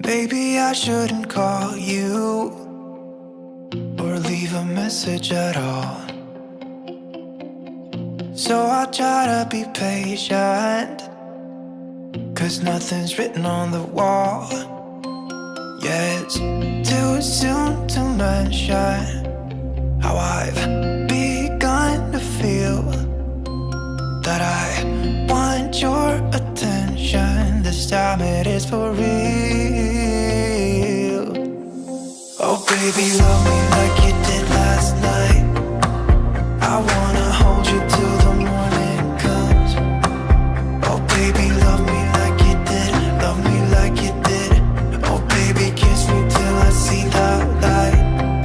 Maybe I shouldn't call you or leave a message at all. So I'll try to be patient, 'cause nothing's written on the wall. Yeah, it's too soon to mention how I've begun to feel that I want your attention. This time it is for real. Oh baby, love me like you did last night. I wanna hold you till the morning comes. Oh baby, love me like you did. Love me like you did. Oh baby, kiss me till I see the light,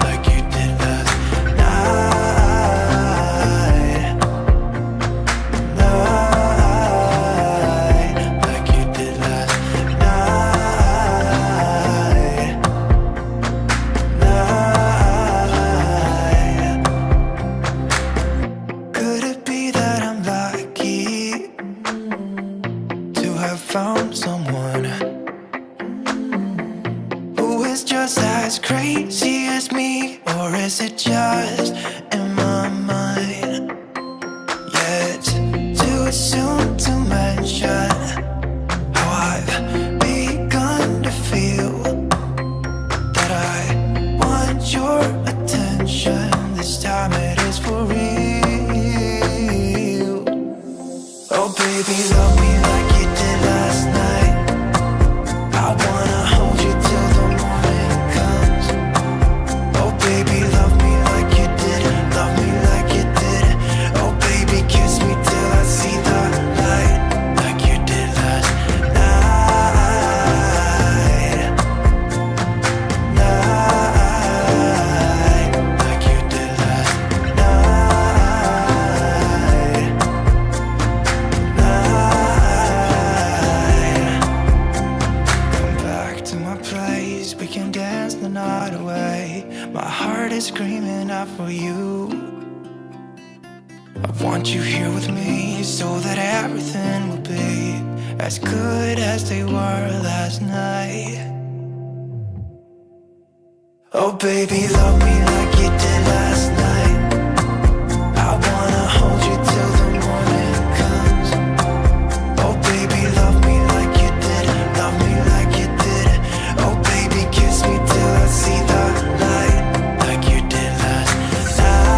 like you did last night. Like you did last night. Could it be that I'm lucky to have found someone who is just as crazy as me? Or is it just in my mind? Yeah, it's too soon to mention how I've begun to feel that I want your attention. This time it is for real. Oh baby, love me like you did last night. I wanna hold you till the morning comes. Oh baby, love me like you did. Love me like you did. Oh baby, kiss me till I see the light, like you did last night. Like you did last night. Come back to my place, we can dance the night away. My heart is screaming out for you. I want you here with me so that everything will be as good as they were last night. Oh baby, love me like you did last night. I wanna hold you till the morning comes. Oh baby, love me like you did. Love me like you did. Oh baby, kiss me till I see the light, like you did last night.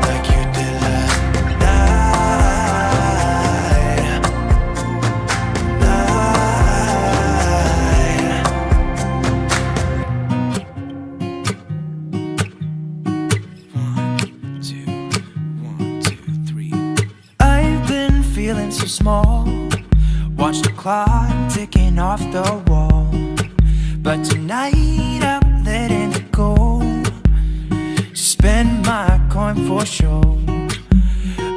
Like you did last night. One, two, three. I've been feeling so small. Watch the clock ticking off the wall. But tonight I'm letting it go. Spend my coin for sure.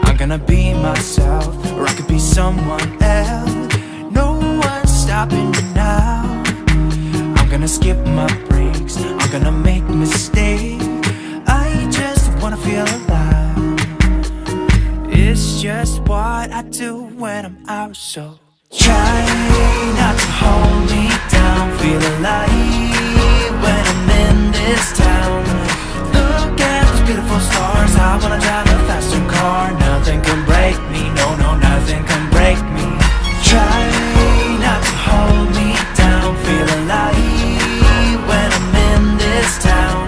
I'm gonna be myself, or I could be someone else. No one's stopping me now. I'm gonna skip my breaks, I'm gonna make mistakes. I just wanna feel alive. It's just what I do when I'm out, so try not to hold me down. Feel alive when I'm in this town. Look at those beautiful stars. I wanna drive a faster car. Nothing can break me, no, no, nothing can break me. Try not to hold me down. Feel alive when I'm in this town.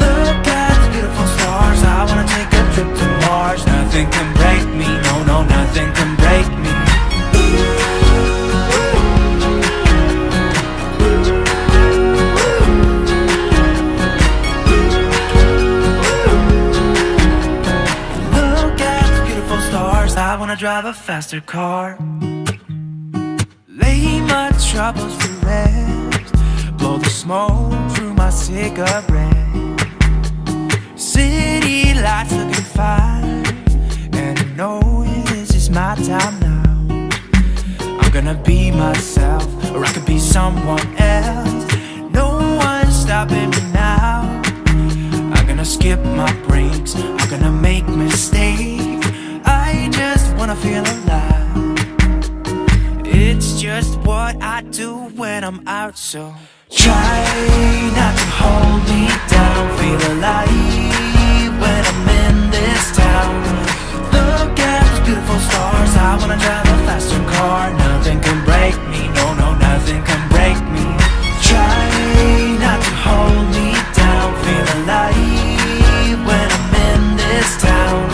Look at the beautiful stars. I wanna take a trip to Mars. Nothing can break me, no, no, nothing can break me. Look at the beautiful stars. I wanna drive a faster car. Lay my troubles to rest. Blow the smoke through my cigarette. City lights looking fine, and I know this is my time now. I'm gonna be myself, or I could be someone else. No one's stopping me now. I'm gonna skip my breaks, I'm gonna make mistakes. I just wanna I feel alive. It's just what I do when I'm out, so try not to hold me down. Feel alive when I'm in this town. Look at those beautiful stars. I wanna drive a faster car. Nothing can break me, no, no, nothing can break me. Try not to hold me down. Feel alive when I'm in this town.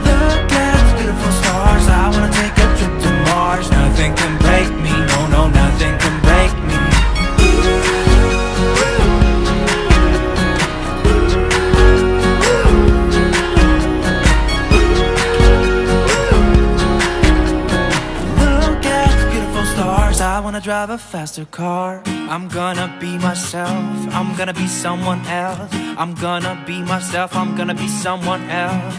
Look at those beautiful stars. I wanna take a trip to Mars. Nothing can break me, no, no, nothing can break me. I wanna drive a faster car. I'm gonna be myself. I'm gonna be someone else. I'm gonna be myself. I'm gonna be someone else.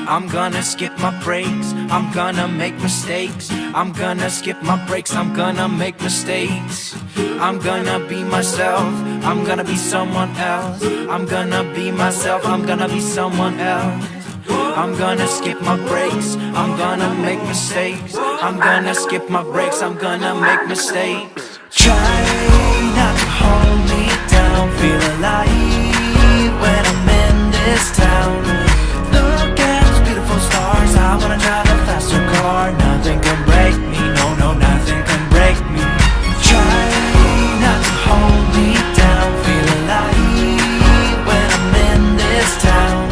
I'm gonna skip my breaks. I'm gonna make mistakes. I'm gonna skip my breaks. I'm gonna make mistakes. I'm gonna be myself. I'm gonna be someone else. I'm gonna be myself. I'm gonna be someone else. I'm gonna skip my breaks. I'm gonna make mistakes. I'm gonna skip my breaks. I'm gonna make mistakes. Try not to hold me down. Feel alive when I'm in this town. Look at those beautiful stars. I wanna drive a faster car. Nothing can break me, no, no, nothing can break me. Try not to hold me down. Feel alive when I'm in this town.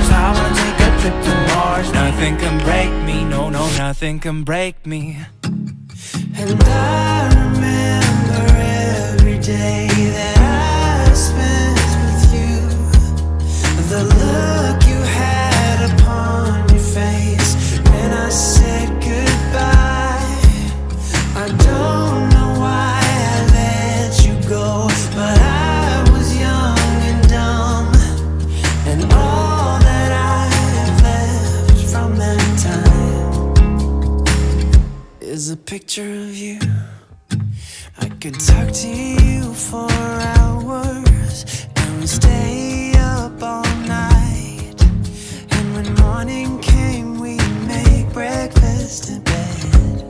I wanna take a trip to Mars. Nothing can break me, no, no, nothing can break me. And I remember every day that I spent with you. The look you had upon your face when I said goodbye. I don't know why I let you go, but I was young and dumb. And all that I've left from that time is a picture of you. I could talk to you for hours, and we stay up all night. And when morning came, we'd make breakfast in bed.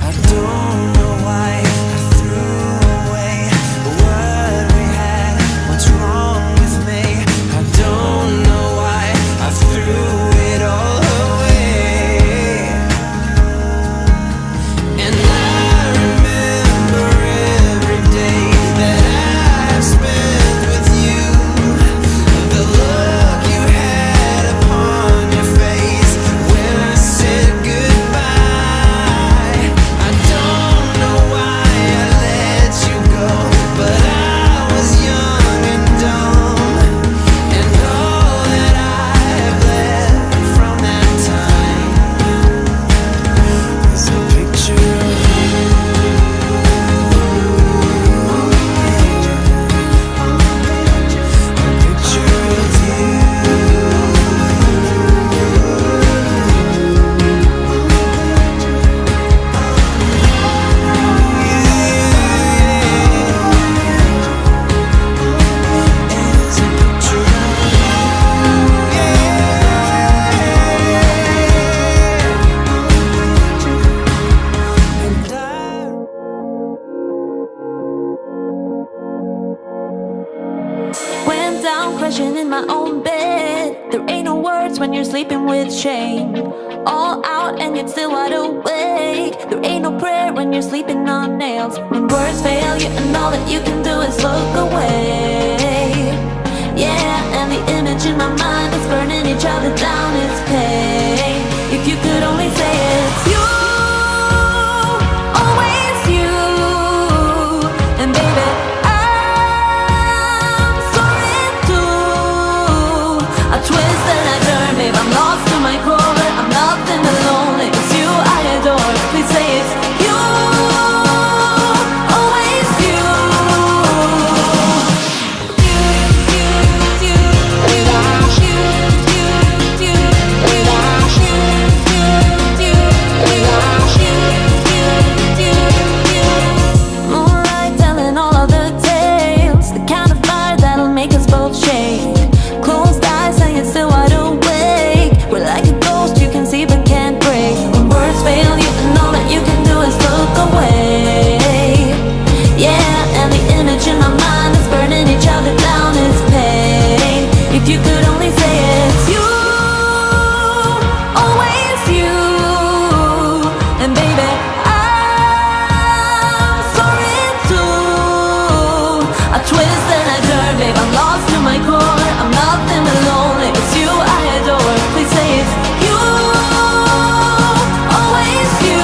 I don't know why I threw away what we had. What's wrong with me? I don't know why I threw it all away. And I remember every day that I've spent with you. The look you had upon your face when I said goodbye. I don't know why I let you go, but I was young and dumb. And all that I have left from that time is a picture of you. A picture of you. It's a picture of you. Went down crashing in my own bed. There ain't no words when you're sleeping with shame. All out and yet still wide awake. There ain't no prayer when you're sleeping on nails. When words fail you and all that you can do is look away. Yeah, and the image in my mind is burning each other down. It's pain. If you could only say it's you, always you. And baby, I'm sorry too. I twist and I turn, babe, I'm lost to my core. I'm nothing alone, it's you I adore. Please say it's you, always you. twist and I turn, babe, I'm lost to my core. I'm nothing but lonely, it's you I adore. Please say it's you, always you.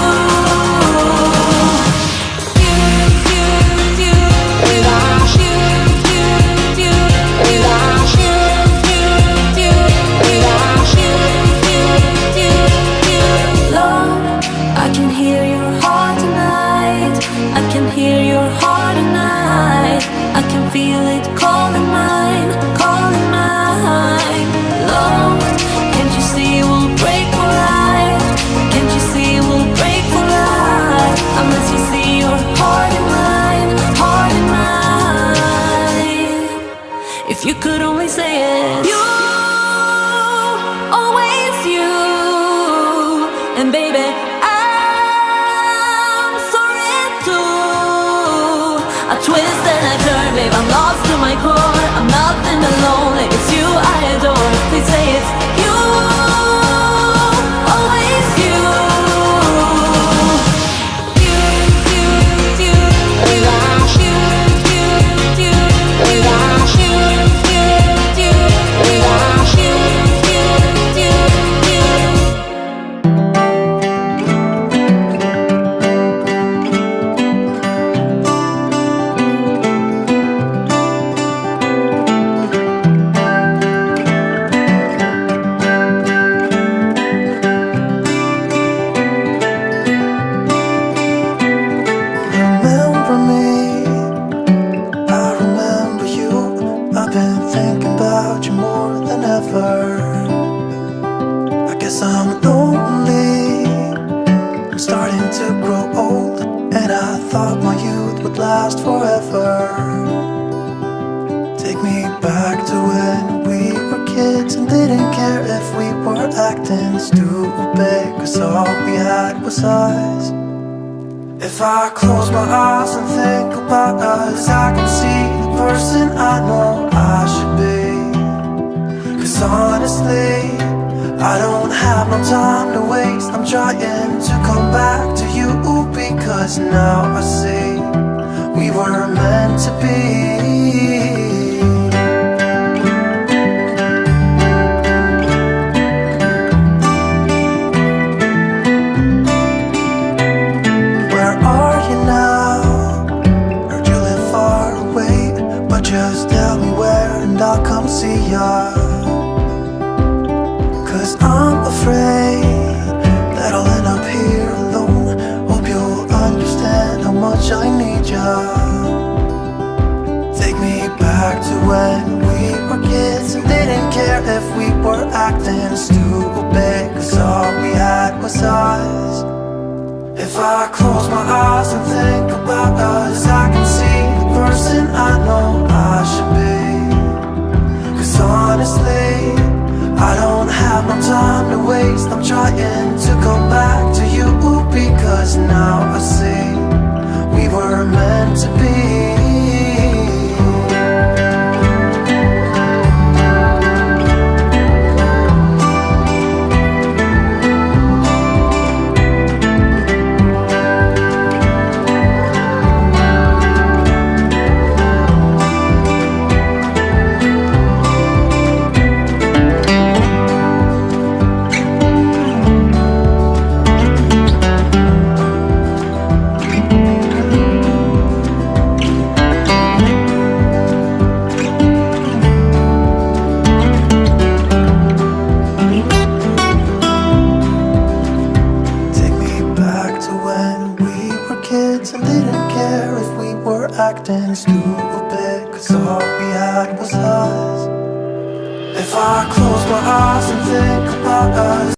I can hear your heart tonight. I can hear your heart tonight. I can feel it calling mine, calling mine. Love, can't you see we'll break for life? Can't you see we'll break for life? Unless you see your heart in mine, heart in mine. If you could only say it, you, always you. And baby, I twist and I turn, babe, I'm lost to my core. I'm nothing but lonely, it's you I adore. Please say it's you, always you. I've been thinking about you more than ever. I guess I'm lonely, I'm starting to grow old, and I thought my youth would last forever. Take me back to when we were kids and didn't care if we were acting stupid, 'cause all we had was us. If I close my eyes and think about us, I can see the person I know I should be. 'Cause honestly, I don't have no time to waste. I'm trying to come back to you, because now I see we were meant to be. Just tell me where and I'll come see ya. 'Cause I'm afraid that I'll end up here alone. Hope you'll understand how much I need ya. Take me back to when we were kids and didn't care if we were acting stupid, 'cause all we had was us. If I close my eyes and think about us, I can see the person I know I should be. 'Cause honestly, I don't have no time to waste. I'm trying to come back to you, because now I see we were meant to be. And didn't care if we were acting stupid, 'cause all we had was us. If I close my eyes and think about us,